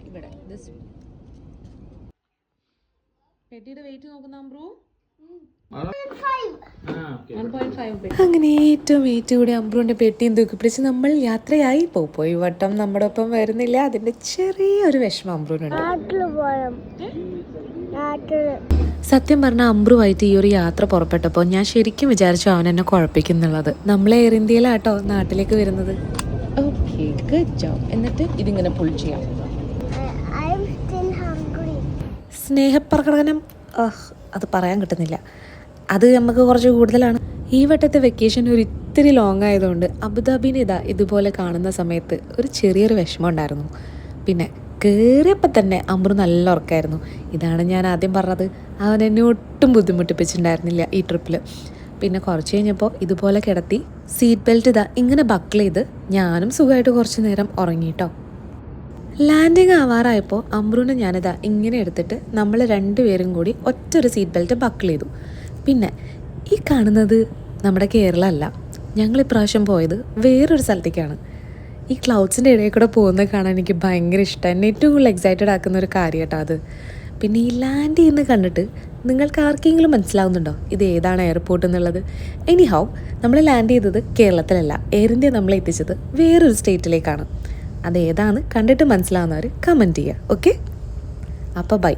ഇവിടെ പെട്ടിയുടെ വെയിറ്റ് നോക്കുന്ന അമ്പ്രു 1.5. അങ്ങനെ ഏറ്റവും വെയിറ്റ് കൂടി അമ്പ്രുവിൻ്റെ പെട്ടിയും തൂക്കി പിടിച്ച് നമ്മൾ യാത്രയായി. പോയി വട്ടം നമ്മുടെ ഒപ്പം വരുന്നില്ല. അതിൻ്റെ ചെറിയൊരു വിഷമം അമ്പ്രുവിനുണ്ട്. സത്യം പറഞ്ഞാൽ അമ്പ്രുവായിട്ട് ഈ ഒരു യാത്ര പുറപ്പെട്ടപ്പോൾ ഞാൻ ശരിക്കും വിചാരിച്ചു അവൻ എന്നെ കുഴപ്പിക്കുന്നുള്ളത്. നമ്മൾ എയർ ഇന്ത്യയിലാട്ടോ നാട്ടിലേക്ക് വരുന്നത്. Okay, good job. എന്നിട്ട് ഇതിങ്ങനെ പുൾ ചെയ്യാം. സ്നേഹപ്രകടനം അത് പറയാൻ കിട്ടുന്നില്ല. അത് നമുക്ക് കുറച്ച് കൂടുതലാണ്. ഈ വട്ടത്തെ വെക്കേഷൻ ഒരു ഇത്തിരി ലോങ് ആയതുകൊണ്ട് അബുദാബിനെ ഇതുപോലെ കാണുന്ന സമയത്ത് ഒരു ചെറിയൊരു വിഷമം ഉണ്ടായിരുന്നു. പിന്നെ കയറിയപ്പോൾ തന്നെ അമ്പ്രു നല്ല ഉറക്കമായിരുന്നു. ഇതാണ് ഞാൻ ആദ്യം പറഞ്ഞത്, അവൻ എന്നെ ഒട്ടും ബുദ്ധിമുട്ടിപ്പിച്ചിട്ടുണ്ടായിരുന്നില്ല ഈ ട്രിപ്പിൽ. പിന്നെ കുറച്ച് കഴിഞ്ഞപ്പോൾ ഇതുപോലെ കിടത്തി സീറ്റ് ബെൽറ്റ് ഇങ്ങനെ ബക്കിൾ ചെയ്ത് ഞാനും സുഖമായിട്ട് കുറച്ച് നേരം ഉറങ്ങിയിട്ടോ. ലാൻഡിങ് ആവാറായപ്പോൾ അമ്പ്രുവിനെ ഇങ്ങനെ എടുത്തിട്ട് നമ്മൾ രണ്ടുപേരും കൂടി ഒറ്റൊരു സീറ്റ് ബെൽറ്റ് ബക്കിൾ ചെയ്തു. പിന്നെ ഈ കാണുന്നത് നമ്മുടെ കേരളം അല്ല, ഞങ്ങൾ ഇപ്രാവശ്യം പോയത് വേറൊരു സ്ഥലത്തേക്കാണ്. ഈ ക്ലൗഡ്സിൻ്റെ ഇടയിൽ കൂടെ പോകുന്നത് കാണാൻ എനിക്ക് ഭയങ്കര ഇഷ്ടമാണ്. എന്നെ ഏറ്റവും കൂടുതൽ എക്സൈറ്റഡ് ആക്കുന്ന ഒരു കാര്യം കേട്ടോ അത്. പിന്നെ ഈ ലാൻഡ് ചെയ്യുന്ന കണ്ടിട്ട് നിങ്ങൾക്ക് ആർക്കെങ്കിലും മനസ്സിലാവുന്നുണ്ടോ ഇത് ഏതാണ് എയർപോർട്ട് എന്നുള്ളത്? എനിഹൗ, നമ്മൾ ലാൻഡ് ചെയ്തത് കേരളത്തിലല്ല. എയർ ഇന്ത്യ നമ്മളെ എത്തിച്ചത് വേറൊരു സ്റ്റേറ്റിലേക്കാണ്. അതേതാണ് കണ്ടിട്ട് മനസ്സിലാവുന്നവർ കമൻറ്റ് ചെയ്യുക. ഓക്കെ, അപ്പോൾ ബൈ.